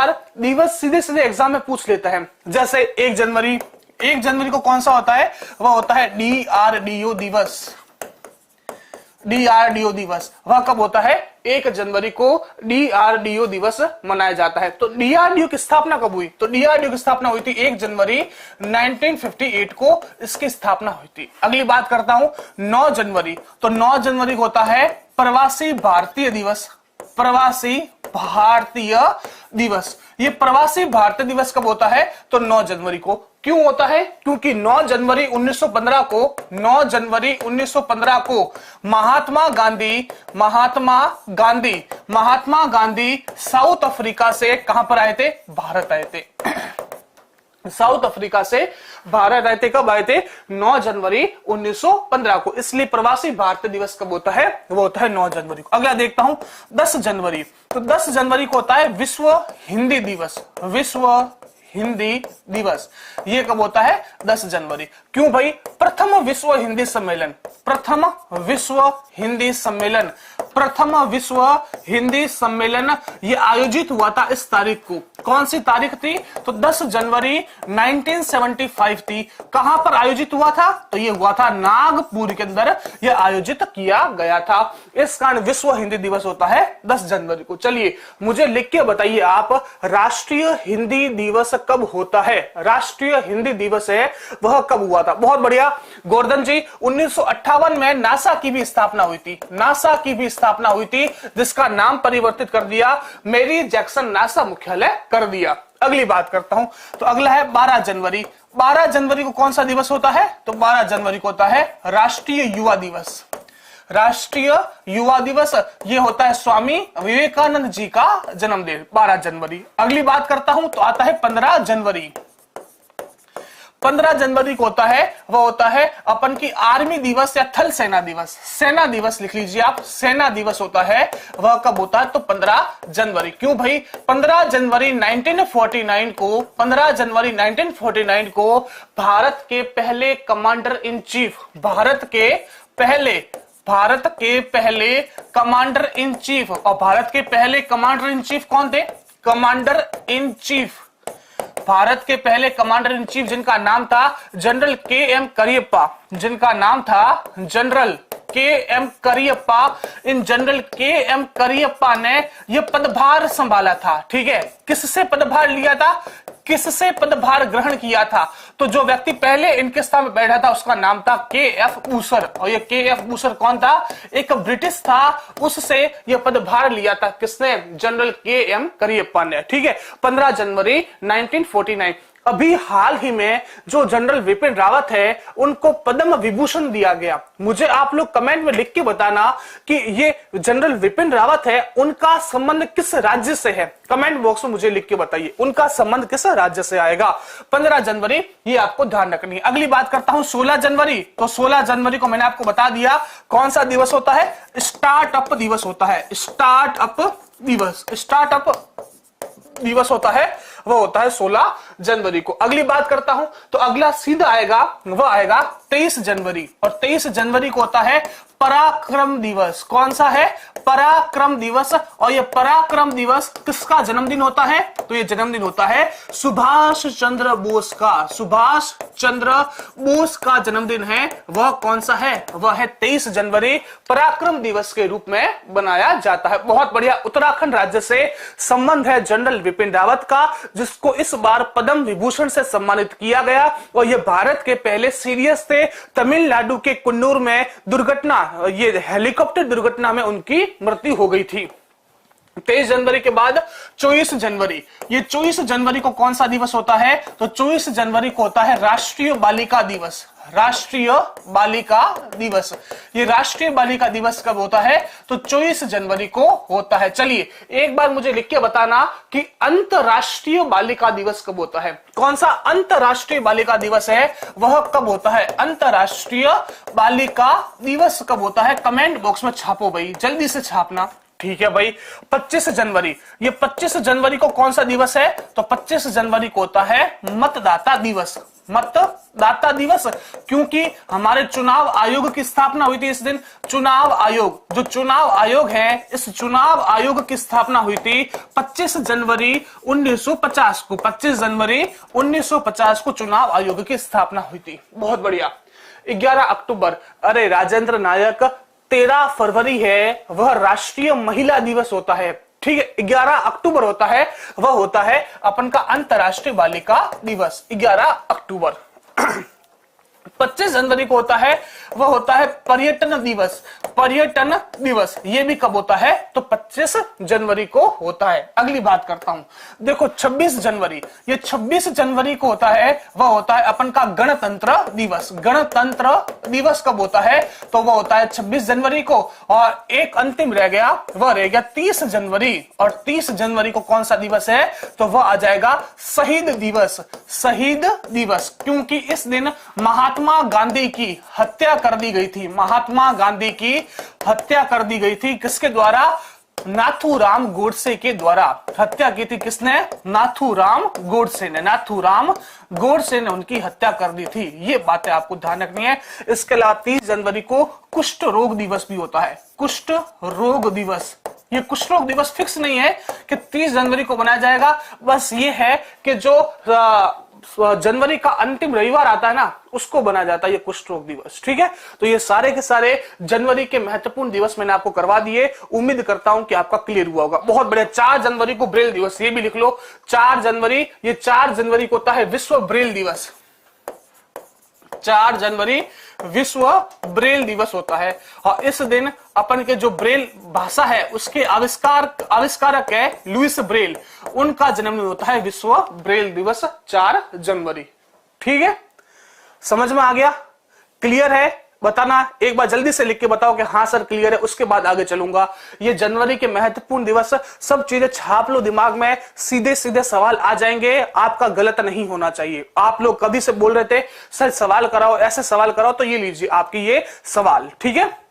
बार दिवस सीधे सीधे एग्जाम में पूछ लेता है। जैसे 1 जनवरी को कौन सा होता है, वह होता है DRDO दिवस। DRDO दिवस वह कब होता है, 1 जनवरी को DRDO दिवस मनाया जाता है। तो DRDO की स्थापना कब हुई, तो DRDO की स्थापना हुई थी 1 जनवरी 1958 को इसकी स्थापना हुई थी। अगली बात करता हूं 9 जनवरी, तो 9 जनवरी को होता है प्रवासी भारतीय दिवस। प्रवासी भारतीय दिवस, ये प्रवासी भारतीय दिवस कब होता है, तो 9 जनवरी को। क्यों होता है, क्योंकि 9 जनवरी 1915 को महात्मा गांधी साउथ अफ्रीका से कहां पर आए थे, भारत आए थे। साउथ अफ्रीका से भारत आए थे। कब आए थे, 9 जनवरी 1915 को। इसलिए प्रवासी भारतीय दिवस कब होता है, वो होता है 9 जनवरी को। अगला देखता हूं 10 जनवरी, तो 10 जनवरी को होता है विश्व हिंदी दिवस। विश्व हिंदी दिवस ये कब होता है, 10 जनवरी। क्यों भाई, प्रथम विश्व हिंदी सम्मेलन ये आयोजित हुआ था इस तारीख को। कौन सी तारीख थी, तो 10 जनवरी 1975 थी। कहां पर आयोजित हुआ था, तो ये हुआ था नागपुर के अंदर, ये आयोजित किया गया था। इस कारण विश्व हिंदी दिवस होता है 10 जनवरी को। चलिए मुझे लिख के बताइए आप, राष्ट्रीय हिंदी दिवस कब होता है, राष्ट्रीय हिंदी दिवस है वह कब हुआ था। बहुत बढ़िया गोवर्धन जी, 1958 में नासा की भी स्थापना हुई थी, जिसका नाम परिवर्तित कर दिया, मेरी जैक्सन नासा मुख्यालय कर दिया। अगली बात करता हूं, तो अगला है 12 जनवरी। 12 जनवरी को कौन सा दिवस होता है, तो 12 जनवरी को होता है राष्ट्रीय युवा दिवस। राष्ट्रीय युवा दिवस ये होता है स्वामी विवेकानंद जी का जन्मदिन, 12 जनवरी। अगली बात करता हूं, तो आता है 15 जनवरी। 15 जनवरी को होता है, वह होता है अपन की आर्मी दिवस या थल सेना दिवस। सेना दिवस लिख लीजिए आप, सेना दिवस होता है वह कब होता है, तो 15 जनवरी। क्यों भाई, 15 जनवरी 1949 को, 15 जनवरी 1949 को भारत के पहले कमांडर इन चीफ, भारत के पहले कमांडर इन चीफ, और भारत के पहले कमांडर इन चीफ कौन थे, कमांडर इन चीफ, भारत के पहले कमांडर इन चीफ जिनका नाम था जनरल KM करियप्पा, जिनका नाम था general KM Cariappa. In general KM Cariappa ने यह पदभार संभाला था। ठीक है, किससे पदभार लिया था, किससे पदभार ग्रहण किया था, तो जो व्यक्ति पहले इनके स्थान पर बैठा था उसका नाम था KF बूसर। और ये KF बूसर कौन था, एक ब्रिटिश था, उससे यह पदभार लिया था किसने, जनरल KM करियप्पा ने। ठीक है, 15 जनवरी 1949। अभी हाल ही में जो जनरल विपिन रावत है उनको पद्म विभूषण दिया गया। मुझे आप लोग कमेंट में लिख के बताना कि ये जनरल विपिन रावत है, उनका संबंध किस राज्य से है, कमेंट बॉक्स में मुझे लिख के बताइए उनका संबंध किस राज्य से आएगा। 15 जनवरी ये आपको ध्यान रखनी है। अगली बात करता हूं 16 जनवरी, तो 16 जनवरी को मैंने आपको बता दिया कौन सा दिवस होता है, स्टार्टअप दिवस होता है। स्टार्टअप दिवस होता है, वो होता है 16 जनवरी को। अगली बात करता हूं, तो अगला सीधा आएगा, वह आएगा 23 जनवरी, और 23 जनवरी को होता है पराक्रम दिवस। कौन सा है, पराक्रम दिवस। और ये पराक्रम दिवस किसका जन्मदिन होता है, तो ये जन्मदिन होता है सुभाष चंद्र बोस का। सुभाष चंद्र बोस का जन्मदिन है, वह कौन सा है, वह है 23 जनवरी, पराक्रम दिवस के रूप में बनाया जाता है। बहुत बढ़िया, उत्तराखंड राज्य से संबंध है जनरल विपिन रावत का, जिसको इस बार पद्म विभूषण से सम्मानित किया गया। और ये भारत के पहले सीरियस थे। तमिलनाडु के कुन्नूर में दुर्घटना, ये हेलीकॉप्टर दुर्घटना में उनकी मृत्यु हो गई थी। 23 जनवरी के बाद 24 जनवरी, ये 24 जनवरी को कौन सा दिवस होता है, तो 24 जनवरी को होता है राष्ट्रीय बालिका दिवस। राष्ट्रीय बालिका दिवस, ये राष्ट्रीय बालिका दिवस कब होता है, तो 24 जनवरी को होता है। चलिए एक बार मुझे लिख के बताना कि अंतरराष्ट्रीय बालिका दिवस कब होता है, कौन सा अंतरराष्ट्रीय बालिका दिवस है वह कब होता है, अंतरराष्ट्रीय बालिका दिवस कब होता है, कमेंट बॉक्स में छापो भाई, जल्दी से छापना। ठीक है भाई, 25 जनवरी, ये 25 जनवरी को कौन सा दिवस है, तो 25 जनवरी को होता है मतदाता दिवस। मतदाता दिवस, क्योंकि हमारे चुनाव आयोग की स्थापना हुई थी इस दिन। चुनाव आयोग, जो चुनाव आयोग है, इस चुनाव आयोग की स्थापना हुई थी 25 जनवरी 1950 को। 25 जनवरी 1950 को चुनाव आयोग की स्थापना हुई थी। बहुत बढ़िया। 11 अक्टूबर, अरे राजेंद्र नायक, 13 फरवरी है वह राष्ट्रीय महिला दिवस होता है। ठीक है, 11 अक्टूबर होता है वह होता है अपन का अंतर्राष्ट्रीय बालिका दिवस, 11 अक्टूबर। 25 जनवरी को होता है वह होता है पर्यटन दिवस। पर्यटन दिवस ये भी कब होता है? तो 25 जनवरी को होता है। अगली बात करता हूं, देखो 26 जनवरी, ये 26 जनवरी को होता है वह होता है अपन का गणतंत्र दिवस। गणतंत्र दिवस कब होता है? तो वह होता है 26 जनवरी को। और एक अंतिम रह गया, वह रह गया 30 जनवरी। और 30 जनवरी को कौन सा दिवस है? तो वह आ जाएगा शहीद दिवस। शहीद दिवस, क्योंकि इस दिन महात्मा गांधी की हत्या कर दी गई थी। महात्मा गांधी की हत्या कर दी गई थी, किसके द्वारा? नाथूराम गोडसे के द्वारा। हत्या की थी किसने? नाथूराम गोडसे ने। नाथूराम गोडसे ने उनकी हत्या कर दी थी। ये बातें आपको ध्यान रखनी है। इसके अलावा 30 जनवरी को कुष्ठ रोग दिवस भी होता है। कुष्ठ रोग दिवस, ये कुष्ठ रोग दिवस फिक्स नहीं है कि 30 जनवरी को मनाया जाएगा, बस ये है कि जो जनवरी का अंतिम रविवार आता है ना, उसको बनाया जाता है ये कुष्ठ रोग दिवस। ठीक है, तो ये सारे के सारे जनवरी के महत्वपूर्ण दिवस मैंने आपको करवा दिए। उम्मीद करता हूं कि आपका क्लियर हुआ होगा। बहुत बढ़िया। 4 जनवरी को ब्रेल दिवस, ये भी लिख लो। 4 जनवरी, ये 4 जनवरी को होता है विश्व ब्रेल दिवस। 4 जनवरी विश्व ब्रेल दिवस होता है। और इस दिन अपन के जो ब्रेल भाषा है उसके आविष्कारक है लुईस ब्रेल, उनका जन्मदिन होता है विश्व ब्रेल दिवस 4 जनवरी। ठीक है, समझ में आ गया? क्लियर है? बताना एक बार जल्दी से लिख के बताओ कि हाँ सर क्लियर है, उसके बाद आगे चलूंगा। ये जनवरी के महत्वपूर्ण दिवस, सब चीजें छाप लो दिमाग में, सीधे सीधे सवाल आ जाएंगे, आपका गलत नहीं होना चाहिए। आप लोग कभी से बोल रहे थे सर सवाल कराओ, ऐसे सवाल कराओ, तो ये लीजिए आपकी ये सवाल। ठीक है।